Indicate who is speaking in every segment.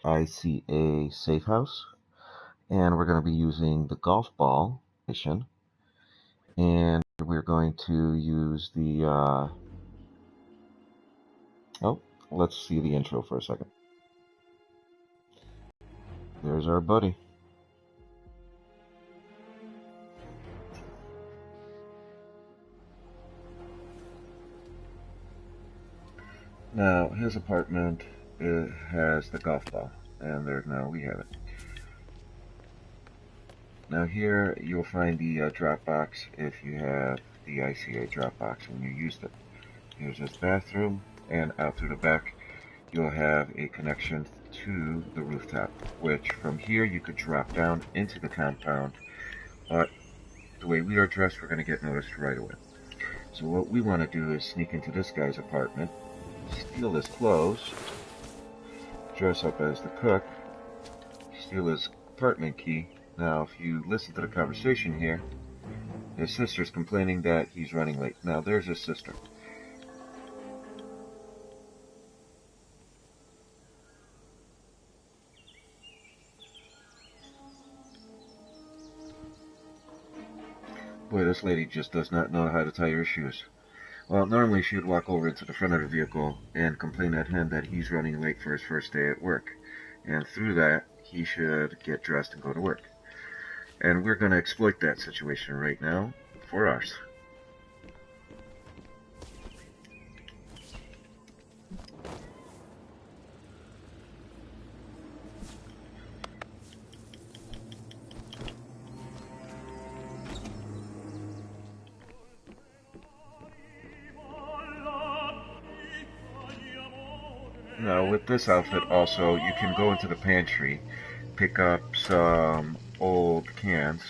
Speaker 1: I see a safe house, and we're going to be using the golf ball mission, and we're going to use the, oh, let's see the intro for a second. There's our buddy. Now, his apartment has the golf ball, and there, now we have it. Now here, you'll find the drop box if you have the ICA drop box when you used it. Here's his bathroom, and out through the back, you'll have a connection to the rooftop, which from here you could drop down into the compound, but the way we are dressed, we're going to get noticed right away. So what we want to do is sneak into this guy's apartment, steal his clothes, dress up as the cook, steal his apartment key. Now, if you listen to the conversation here, his sister's complaining that he's running late. Now, there's his sister. Boy, this lady just does not know how to tie her shoes. Well, normally she would walk over into the front of the vehicle and complain at him that he's running late for his first day at work. And through that, he should get dressed and go to work. And we're going to exploit that situation right now for us. Now, with this outfit also, you can go into the pantry, pick up some old cans.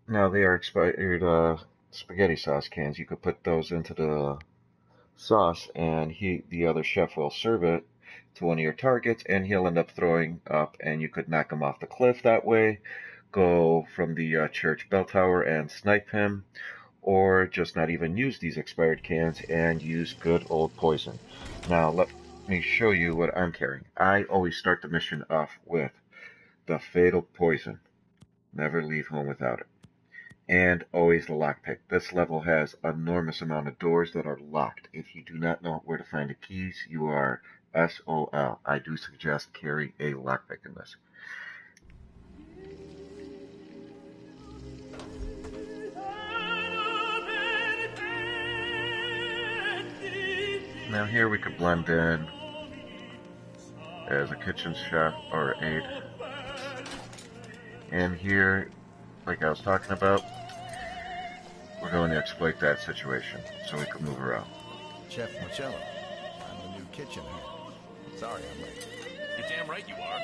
Speaker 1: Now, they are expired spaghetti sauce cans. You could put those into the sauce, and the other chef will serve it to one of your targets, and he'll end up throwing up, and you could knock him off the cliff that way, go from the church bell tower and snipe him, or just not even use these expired cans and use good old poison. Now, let me show you what I'm carrying. I always start the mission off with the fatal poison. Never leave home without it. And always the lockpick. This level has an enormous amount of doors that are locked. If you do not know where to find the keys, you are SOL. I do suggest carry a lockpick in this. Now here we could blend in as a kitchen chef or aide. And here, like I was talking about, we're going to exploit that situation so we can move around.
Speaker 2: Chef Marcello, I'm the new kitchen hand. Sorry I'm late.
Speaker 3: You're damn right you are.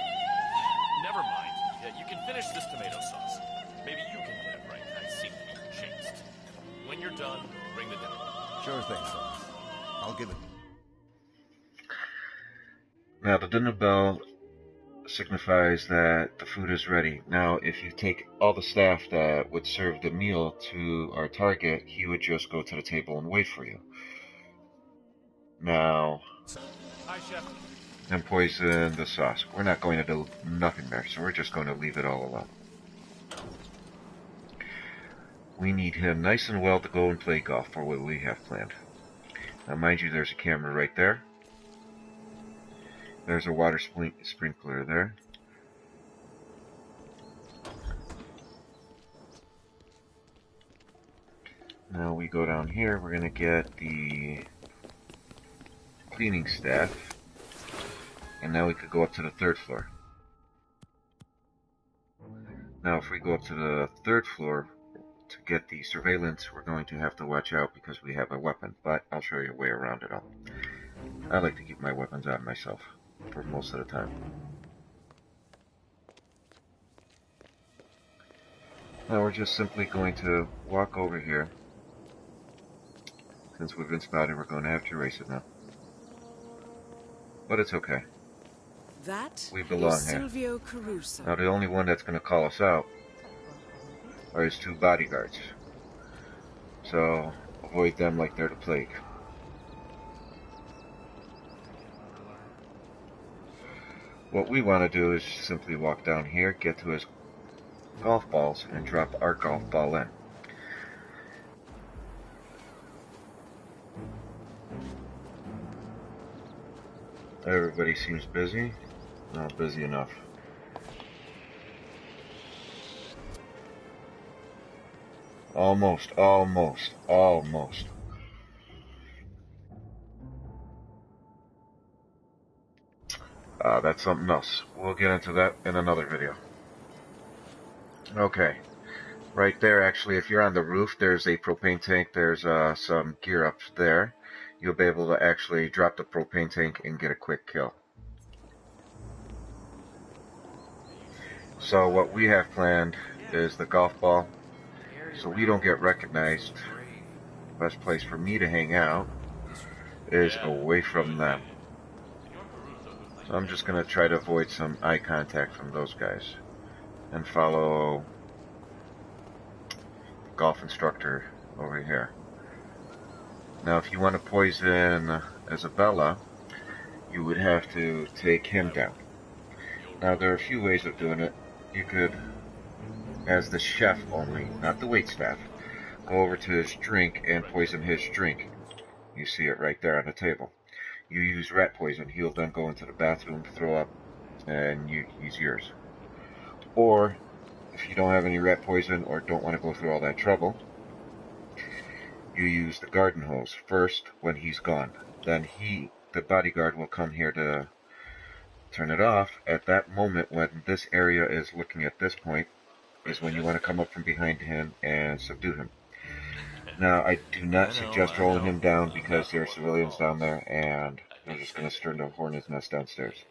Speaker 3: Never mind. Yeah, you can finish this tomato sauce. Maybe you can get it right. I seem to be jinxed. When you're done, ring the dinner.
Speaker 2: Sure thing, sir. I'll give it.
Speaker 1: Now the dinner bell signifies that the food is ready. Now, if you take all the staff that would serve the meal to our target, he would just go to the table and wait for you. Now,
Speaker 3: Hi, Chef.
Speaker 1: and poison the sauce. We're not going to do nothing there, so we're just going to leave it all alone. We need him nice and well to go and play golf for what we have planned. Now, mind you, there's a camera right there. There's a water sprinkler there. Now we go down here, we're going to get the cleaning staff. And now we could go up to the third floor. Now if we go up to the third floor to get the surveillance, we're going to have to watch out because we have a weapon. But I'll show you a way around it all. I like to keep my weapons on myself for most of the time. Now we're just simply going to walk over here. Since we've been spotted, we're going to have to erase it now. But it's okay. We belong here. Now the only one that's going to call us out are his two bodyguards. So avoid them like they're the plague. What we want to do is simply walk down here, get to his golf balls, and drop our golf ball in. Everybody seems busy. Not busy enough. Almost, almost, almost. That's something else. We'll get into that in another video. Okay. Right there, actually, if you're on the roof, there's a propane tank. There's some gear up there. You'll be able to actually drop the propane tank and get a quick kill. So what we have planned is the golf ball, so we don't get recognized. Best place for me to hang out is away from them. So I'm just going to try to avoid some eye contact from those guys and follow the golf instructor over here. Now if you want to poison Isabella, you would have to take him down. Now there are a few ways of doing it. You could, as the chef only, not the waitstaff, go over to his drink and poison his drink. You see it right there on the table. You use rat poison, he'll then go into the bathroom, throw up, and he's yours. Or, if you don't have any rat poison or don't want to go through all that trouble, you use the garden hose first when he's gone. Then the bodyguard, will come here to turn it off. At that moment, when this area is looking at this point, is when you want to come up from behind him and subdue him. Now, I do not suggest rolling him down because there are civilians down there and they're just going to stir the hornet's nest downstairs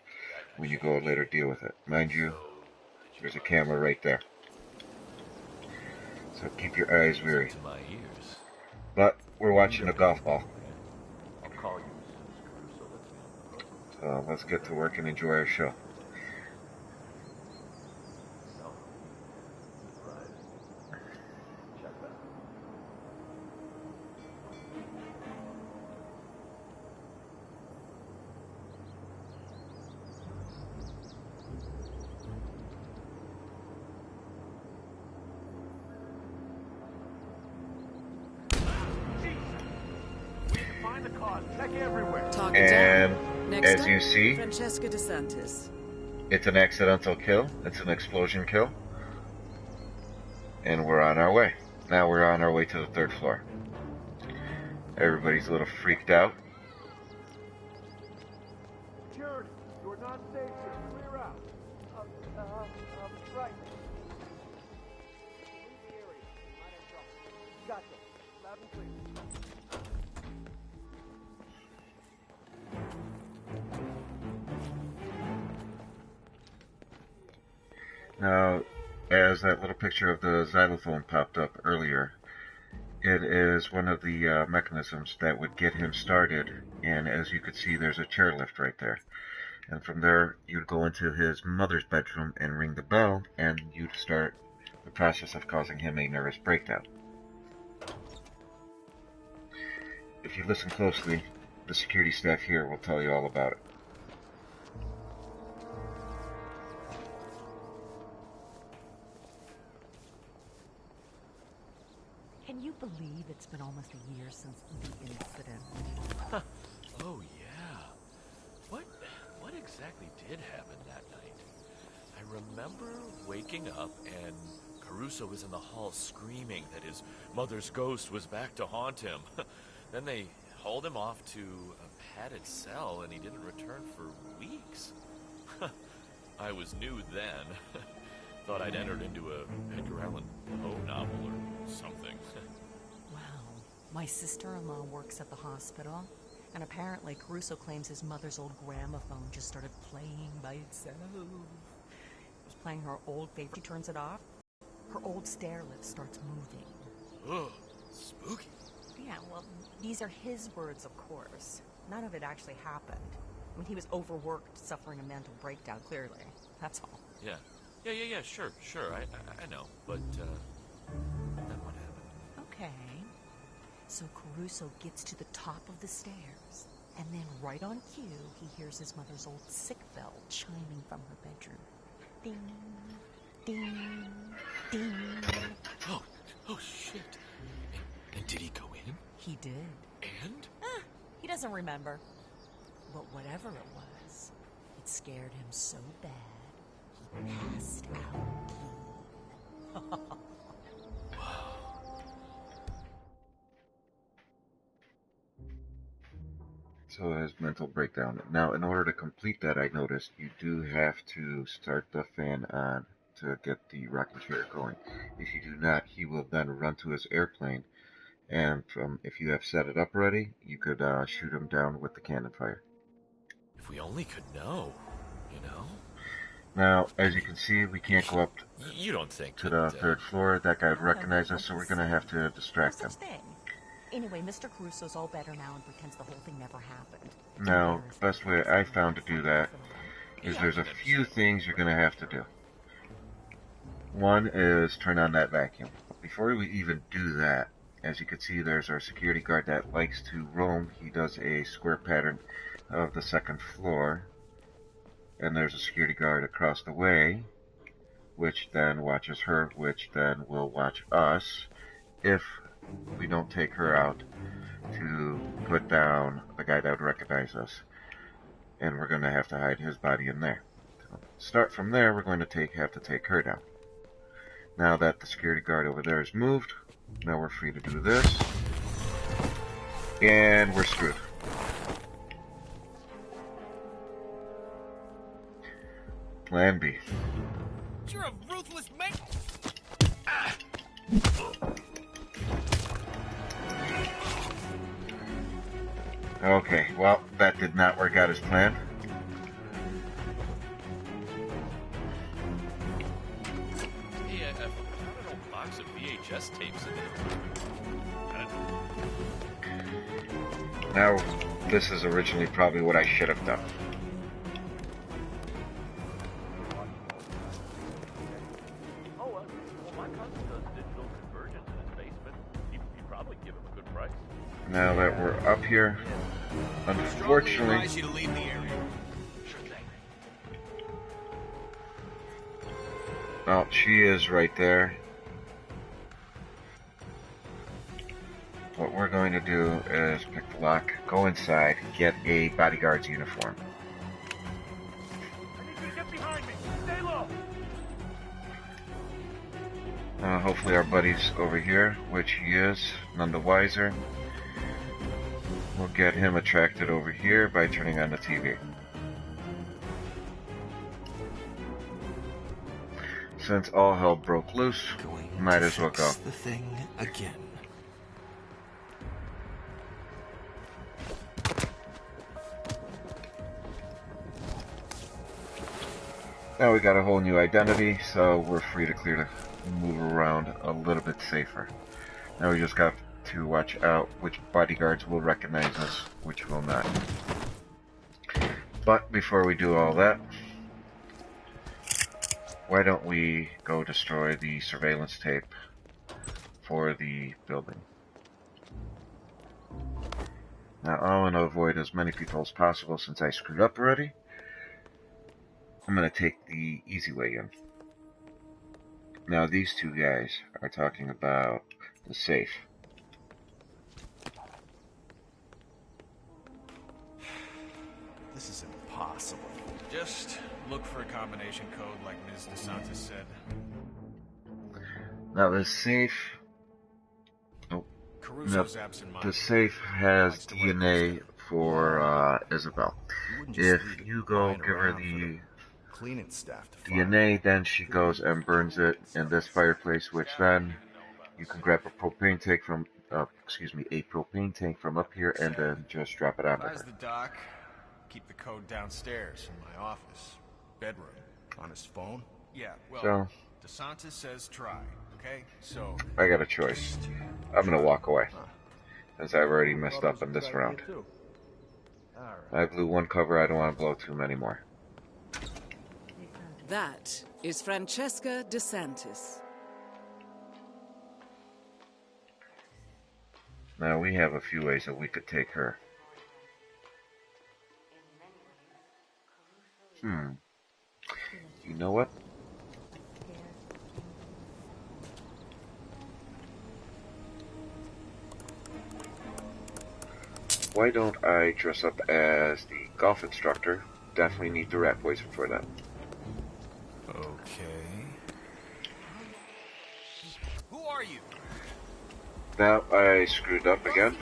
Speaker 1: when you go later deal with it. Mind you, there's a camera right there. So keep your eyes weary. But we're watching a golf ball. So let's get to work and enjoy our show. And as you see, it's an accidental kill. It's an explosion kill. And we're on our way. Now we're on our way to the 3rd floor. Everybody's a little freaked out.
Speaker 4: Security, you're not safe here. Clear out. Right. Leave the area. Minor trouble. Gotcha. Loud and clear.
Speaker 1: Now, as that little picture of the xylophone popped up earlier, it is one of the mechanisms that would get him started. And as you could see, there's a chairlift right there. And from there, you'd go into his mother's bedroom and ring the bell, and you'd start the process of causing him a nervous breakdown. If you listen closely, the security staff here will tell you all about it.
Speaker 5: Can you believe it's been almost a year since the incident?
Speaker 3: Oh, yeah. What exactly did happen that night? I remember waking up and Caruso was in the hall screaming that his mother's ghost was back to haunt him. Then they hauled him off to a padded cell and he didn't return for weeks. I was new then. Thought I'd entered into a Edgar Allan Poe novel or something.
Speaker 5: Wow. My sister-in-law works at the hospital, and apparently Caruso claims his mother's old gramophone just started playing by itself. It was playing her old favorite. She turns it off, her old stair lift starts moving.
Speaker 3: Ugh, spooky.
Speaker 5: Yeah, well, these are his words, of course. None of it actually happened. I mean, he was overworked, suffering a mental breakdown, clearly. That's all.
Speaker 3: Yeah. Yeah, sure. I know. But, then what happened?
Speaker 5: Okay. So Caruso gets to the top of the stairs, And then right on cue, he hears his mother's old sick bell chiming from her bedroom. Ding, ding, ding.
Speaker 3: Oh, oh shit. And did he go in?
Speaker 5: He did.
Speaker 3: And?
Speaker 5: He doesn't remember. But whatever it was, it scared him so bad, he passed out clean.
Speaker 1: So his mental breakdown. Now, in order to complete that, I noticed you do have to start the fan on to get the rocking chair going. If you do not, he will then run to his airplane, and if you have set it up already, you could shoot him down with the cannon fire.
Speaker 3: If we only could know, you know?
Speaker 1: Now, as you can see, we can't go up
Speaker 3: You don't think
Speaker 1: to
Speaker 3: that,
Speaker 1: the third floor. That guy would
Speaker 5: No,
Speaker 1: recognize us,
Speaker 5: don't
Speaker 1: so
Speaker 5: be
Speaker 1: we're going to have to
Speaker 5: silly.
Speaker 1: distract
Speaker 5: No
Speaker 1: him.
Speaker 5: such thing. Anyway, Mr. Caruso's all better now and pretends the whole thing never happened.
Speaker 1: Now, the best way I found to do that is
Speaker 3: Yeah,
Speaker 1: there's
Speaker 3: I
Speaker 1: a
Speaker 3: can
Speaker 1: few
Speaker 3: understand.
Speaker 1: things you're going to have to do. One is turn on that vacuum. Before we even do that, as you can see, there's our security guard that likes to roam. He does a square pattern of the second floor. And there's a security guard across the way, which then watches her, which then will watch us if we don't take her out to put down the guy that would recognize us. And we're going to have to hide his body in there. Start from there, we're going to have to take her down. Now that the security guard over there is moved, now we're free to do this. And we're screwed. Plan B.
Speaker 2: You're a ruthless man.
Speaker 1: Okay, well, that did not work out as planned.
Speaker 3: Hey, I found an old box of VHS tapes in there.
Speaker 1: Now, this is originally probably what I should have done.
Speaker 3: Oh, well, my cousin does digital conversions in his basement. You'd probably give him a good price.
Speaker 1: Now that we're up here, unfortunately,
Speaker 2: advise you to leave the area.
Speaker 3: Sure thing.
Speaker 1: well, she is right there. What we're going to do is pick the lock, go inside, get a bodyguard's uniform.
Speaker 4: I need you to get behind me. Stay low.
Speaker 1: Hopefully our buddy's over here, which he is, none the wiser. We'll get him attracted over here by turning on the TV. Since all hell broke loose, might as well go.
Speaker 2: The thing again.
Speaker 1: Now we got a whole new identity, so we're free to move around a little bit safer. Now we just got to watch out which bodyguards will recognize us, which will not. But before we do all that, why don't we go destroy the surveillance tape for the building. Now I want to avoid as many people as possible since I screwed up already. I'm going to take the easy way in. Now these two guys are talking about the safe.
Speaker 2: This is impossible. Just look for a combination code like Ms. DeSantis said.
Speaker 1: Now the safe... Oh,
Speaker 2: Caruso's
Speaker 1: no,
Speaker 2: absent-minded.
Speaker 1: the safe has
Speaker 2: Likes to let
Speaker 1: DNA
Speaker 2: things
Speaker 1: for Isabel.
Speaker 2: You wouldn't just
Speaker 1: If
Speaker 2: leave it
Speaker 1: you go
Speaker 2: lying
Speaker 1: give her
Speaker 2: around for
Speaker 1: the
Speaker 2: cleaning staff to find.
Speaker 1: DNA, then she goes and burns it in this fireplace, which then you can grab a propane tank from, a propane tank from up here and then just drop it on
Speaker 2: Advise
Speaker 1: her.
Speaker 2: the doc. Keep the code downstairs in my office. Bedroom. On his phone? Yeah, well,
Speaker 1: So,
Speaker 2: DeSantis says try, okay? So,
Speaker 1: I got a choice. I'm gonna walk away, since I've already messed up in this round. I blew one cover, I don't want to blow too many more.
Speaker 6: That is Francesca DeSantis.
Speaker 1: Now we have a few ways that we could take her. Hmm. You know what? Why don't I dress up as the golf instructor? Definitely need the rat poison for that.
Speaker 2: Okay. Who are you?
Speaker 1: Now I screwed up again,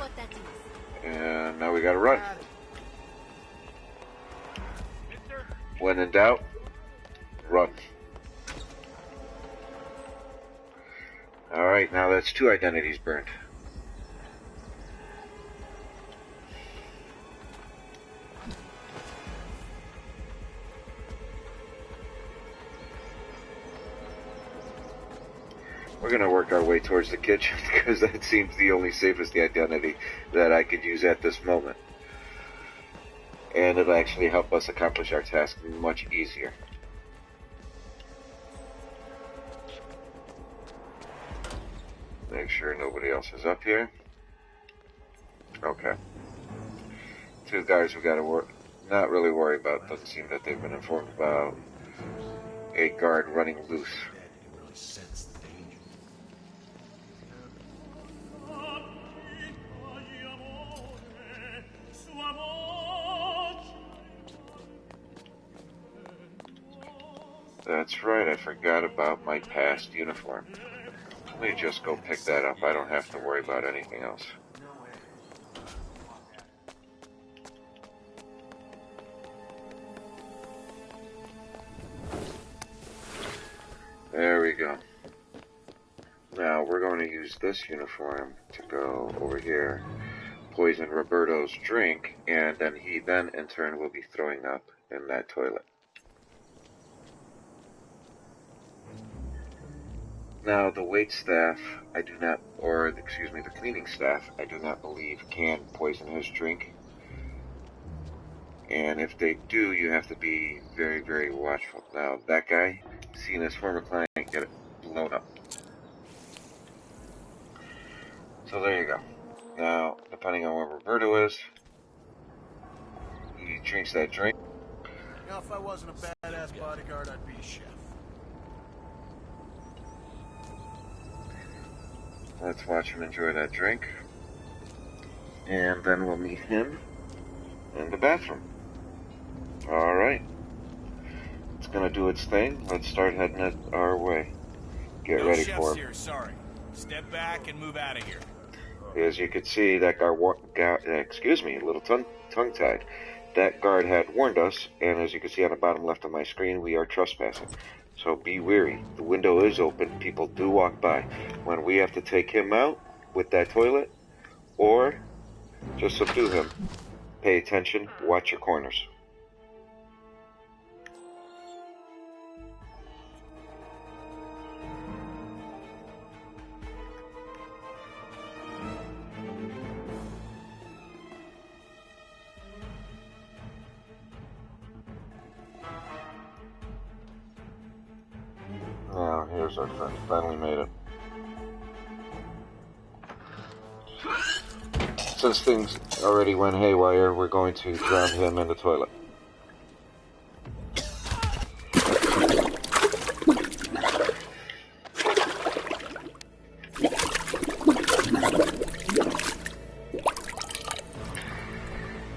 Speaker 1: and now we gotta run. When in doubt, run. Alright, now that's 2 identities burned. We're gonna work our way towards the kitchen because that seems the only safest identity that I could use at this moment. And it'll actually help us accomplish our task much easier. Make sure nobody else is up here. Okay. 2 guys we gotta not really worry about. Doesn't seem that they've been informed about a guard running loose. That's right, I forgot about my past uniform. Let me just go pick that up. I don't have to worry about anything else. There we go. Now we're going to use this uniform to go over here, poison Roberto's drink, and then he in turn will be throwing up in that toilet. Now the wait staff, I do not, or excuse me, the cleaning staff, I do not believe can poison his drink. And if they do, you have to be very, very watchful. Now that guy, seeing his former client get it blown up. So there you go. Now, depending on where Roberto is, he drinks that drink.
Speaker 2: You know, if I wasn't a badass bodyguard, I'd be a chef.
Speaker 1: Let's watch him enjoy that drink. And then we'll meet him in the bathroom. Alright. It's gonna do its thing. Let's start heading it our way. Get ready for him.
Speaker 2: Here, sorry. Step back and move out of here.
Speaker 1: As you can see, that guard, excuse me, a little tongue-tied. That guard had warned us, and as you can see on the bottom left of my screen, we are trespassing. So be wary. The window is open. People do walk by. When we have to take him out with that toilet, or just subdue him, pay attention, watch your corners. Now, here's our friend. Finally made it. Since things already went haywire, we're going to drown him in the toilet.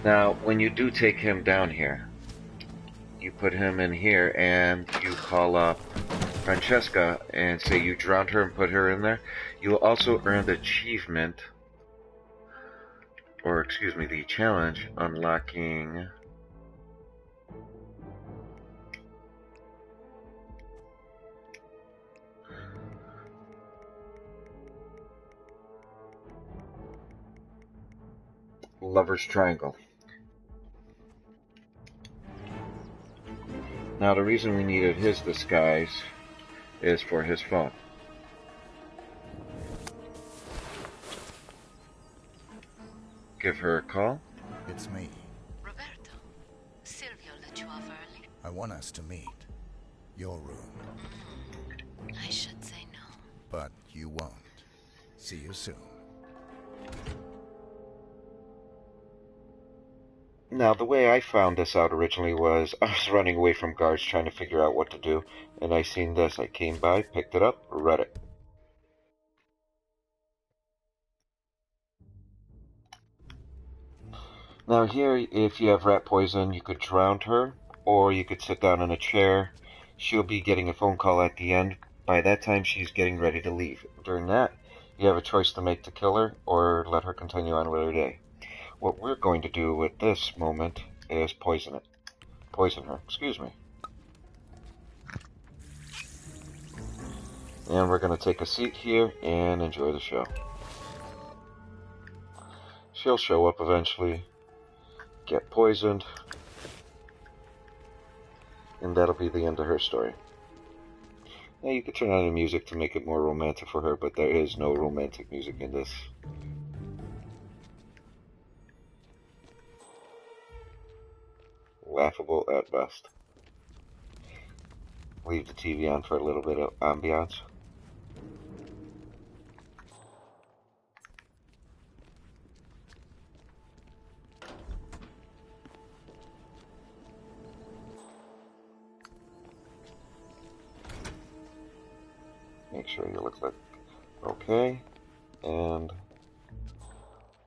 Speaker 1: Now, when you do take him down here, you put him in here and you call up Francesca and say you drowned her and put her in there. You will also earn the achievement, or excuse me, the challenge unlocking Lover's Triangle. Now the reason we needed his disguise is for his phone. Give her a call.
Speaker 2: It's me.
Speaker 7: Roberto, Silvio let you off early.
Speaker 2: I want us to meet. Your room.
Speaker 7: I should say no.
Speaker 2: But you won't. See you soon.
Speaker 1: Now, the way I found this out originally was I was running away from guards trying to figure out what to do, and I seen this. I came by, picked it up, read it. Now here, if you have rat poison, you could drown her, or you could sit down in a chair. She'll be getting a phone call at the end. By that time, she's getting ready to leave. During that, you have a choice to make to kill her, or let her continue on with her day. What we're going to do with this moment is poison it. Poison her, excuse me. And we're going to take a seat here and enjoy the show. She'll show up eventually, get poisoned, and that'll be the end of her story. Now you could turn on the music to make it more romantic for her, but there is no romantic music in this. Laughable at best. Leave the TV on for a little bit of ambiance. Make sure you look like okay, and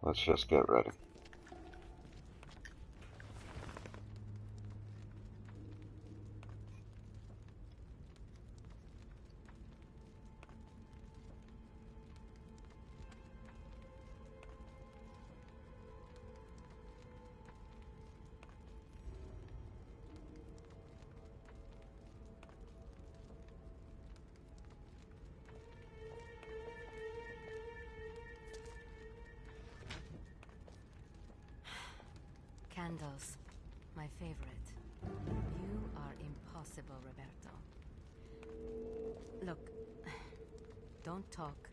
Speaker 1: let's just get ready.
Speaker 5: Candles, my favorite. You are impossible, Roberto. Look, don't talk.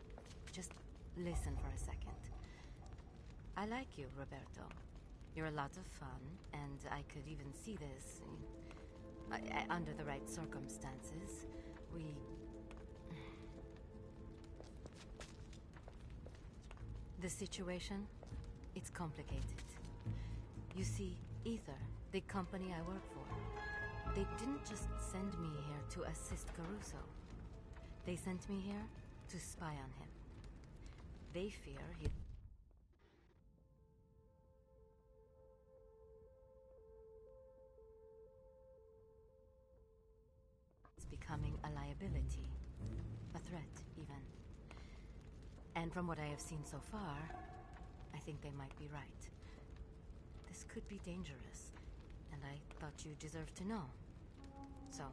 Speaker 5: Just listen for a second. I like you, Roberto. You're a lot of fun, and I could even see this. Under the right circumstances, The situation? It's complicated. You see, Ether, the company I work for, they didn't just send me here to assist Caruso. They sent me here to spy on him. They fear he's becoming a liability, a threat even. And from what I have seen so far, I think they might be right. This could be dangerous, and I thought you deserved to know. So,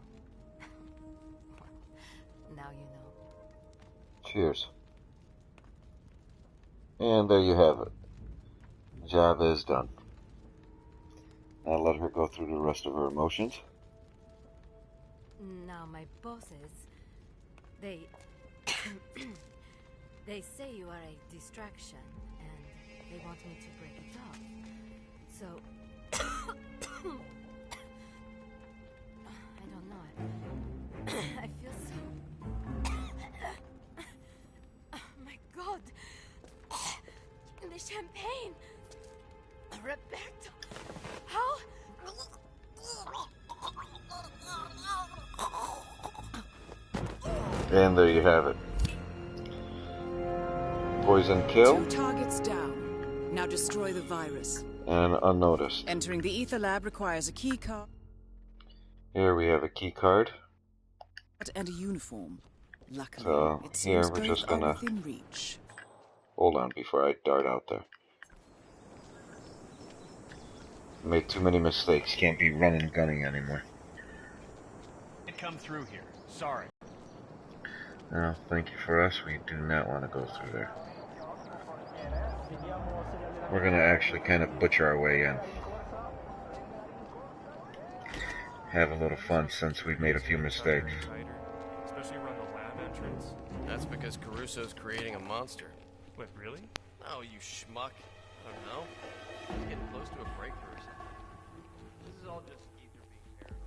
Speaker 5: well, now you know.
Speaker 1: Cheers. And there you have it. Job is done. Now let her go through the rest of her emotions.
Speaker 5: Now my bosses, they they say you are a distraction, and they want me to break it off. So I don't know. I feel so. Oh my God! The champagne, Roberto. How?
Speaker 1: And there you have it. Poison kill.
Speaker 6: 2 targets down. Now destroy the virus.
Speaker 1: And unnoticed.
Speaker 6: Entering the ether lab requires a key card
Speaker 1: Here we have a key card.
Speaker 6: and a uniform. Luckily,
Speaker 1: So
Speaker 6: it
Speaker 1: here
Speaker 6: seems
Speaker 1: we're
Speaker 6: both
Speaker 1: just
Speaker 6: are
Speaker 1: gonna
Speaker 6: within reach.
Speaker 1: hold on before I dart out there. Made too many mistakes. Can't be running and gunning anymore.
Speaker 2: Can't come through here. Sorry.
Speaker 1: No, thank you for us. We do not want to go through there. We're gonna actually kind of butcher our way in. Have a little fun since we've made a few mistakes.
Speaker 2: Tighter, especially around the lab entrance.
Speaker 8: That's because Caruso's creating a monster.
Speaker 2: Wait, really?
Speaker 8: Oh, you schmuck. I don't know. Getting close to a breakthrough or something. This is all just Ether being paranoid.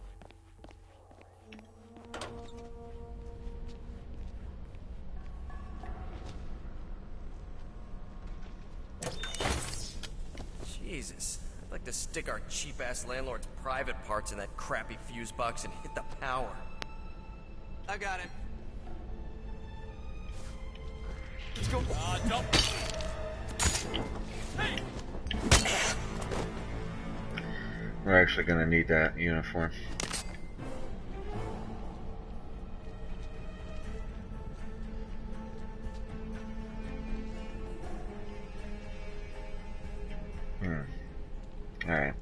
Speaker 9: Jesus, I'd like to
Speaker 8: to stick our cheap-ass landlord's private parts in that crappy fuse box and hit the power. I got him. Let's go.
Speaker 3: Don't. Hey!
Speaker 1: We're actually gonna need that uniform. Alright.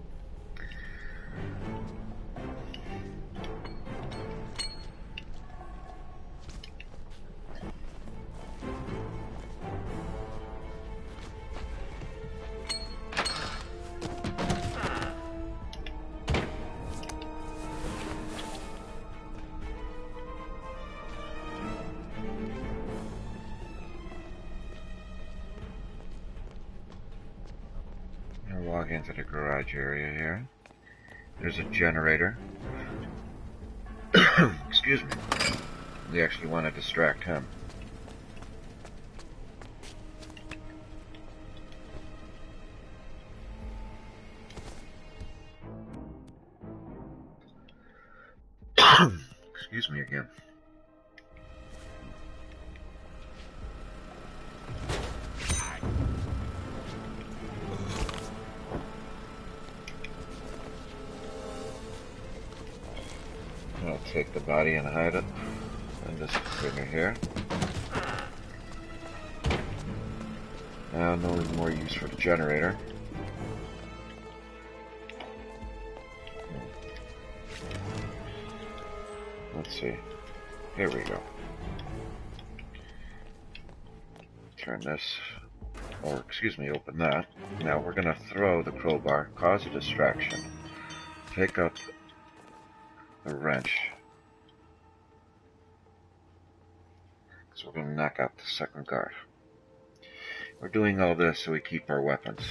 Speaker 1: Log into the garage area here. There's a generator. Excuse me. We actually want to distract him. Excuse me again. I'll take the body and hide it in this figure here. Now no more use for the generator. Let's see. Here we go. Turn this, or excuse me, open that. Now we're gonna throw the crowbar, cause a distraction, pick up the wrench. So we're gonna knock out the second guard. We're doing all this so we keep our weapons.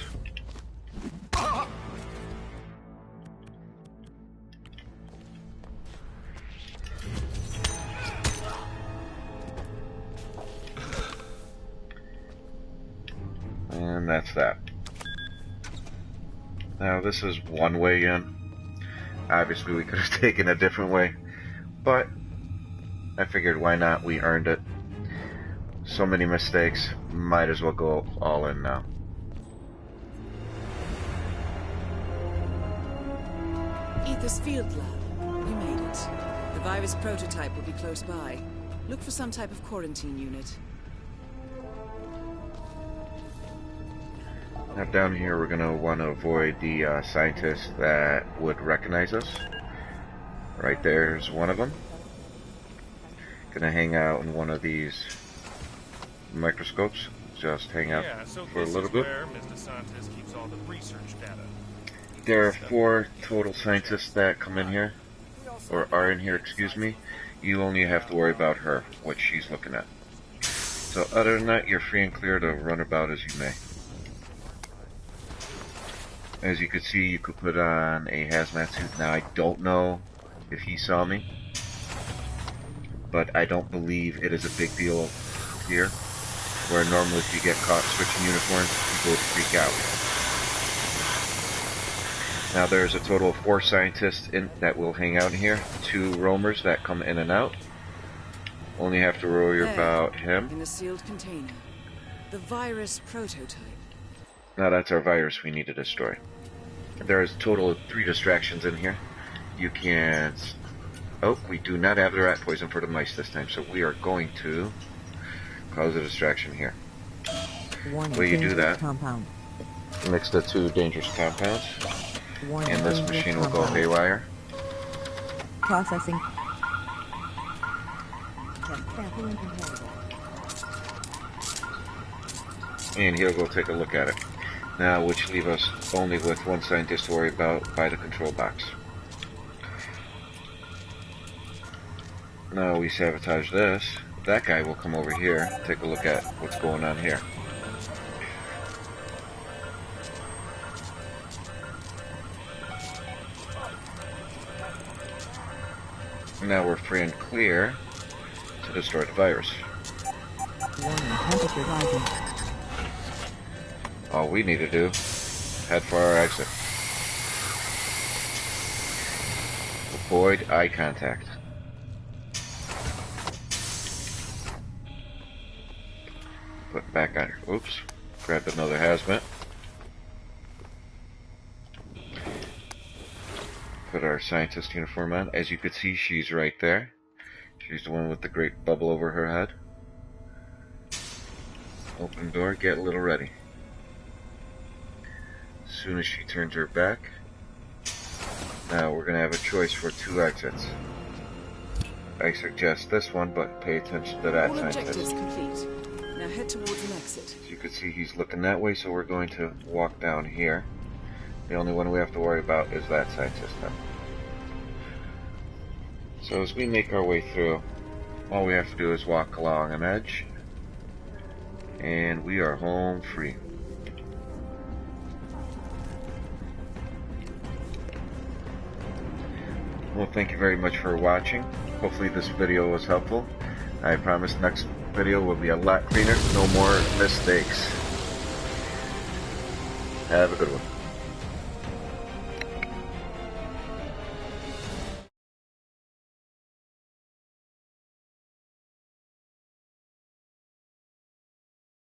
Speaker 1: And that's that. Now this is one way in. Obviously we could have taken a different way, but I figured why not, we earned it. So many mistakes, might as well go all in now.
Speaker 6: Ether's field lab. We made it. The virus prototype will be close by. Look for some type of quarantine unit.
Speaker 1: Now down here we're going to want to avoid the scientists that would recognize us. Right there's one of them. Gonna hang out in one of these microscopes. Just hang out for a little bit.
Speaker 3: Where Mr. Santos keeps all the research data.
Speaker 1: There are 4 total scientists that come in here, or are in here, excuse me. You only have to worry about her, what she's looking at. So other than that, you're free and clear to run about as you may. As you could see, you could put on a hazmat suit. Now, I don't know if he saw me, but I don't believe it is a big deal here, where normally if you get caught switching uniforms, people would freak out. Now, there's a total of 4 scientists that will hang out in here, 2 roamers that come in and out. Only have to worry about him.
Speaker 6: In a sealed container. The virus prototype.
Speaker 1: Now that's our virus we need to destroy. There is a total of 3 distractions in here. You can... Oh, we do not have the rat poison for the mice this time, so we are going to cause a distraction here.
Speaker 9: Warning,
Speaker 1: Will you do that?
Speaker 9: Compound.
Speaker 1: Mix the 2 dangerous compounds,
Speaker 9: Warning,
Speaker 1: and this
Speaker 9: dangerous
Speaker 1: machine will go
Speaker 9: compound.
Speaker 1: haywire.
Speaker 9: Processing. Test sample and compatible.
Speaker 1: And he'll go take a look at it. Now, which leave us only with 1 scientist to worry about by the control box. Now we sabotage this. That guy will come over here, take a look at what's going on here. Now we're free and clear to destroy the virus.
Speaker 9: Warning, temperature rising.
Speaker 1: All we need to do, head for our exit. avoid eye contact. Put it back on her. Oops. Grabbed another hazmat. Put our scientist uniform on. As you can see, she's right there. She's the one with the great bubble over her head. Open the door, get a little ready. As soon as she turns her back, now we're going to have a choice for 2 exits. I suggest this one, but pay attention to that
Speaker 6: All objectives
Speaker 1: scientist.
Speaker 6: complete. Now head towards an exit.
Speaker 1: As you can see, he's looking that way, so we're going to walk down here. The only one we have to worry about is that scientist now. So as we make our way through, all we have to do is walk along an edge, and we are home free. Well, thank you very much for watching. Hopefully this video was helpful. I promise next video will be a lot cleaner, no more mistakes. Have a good one.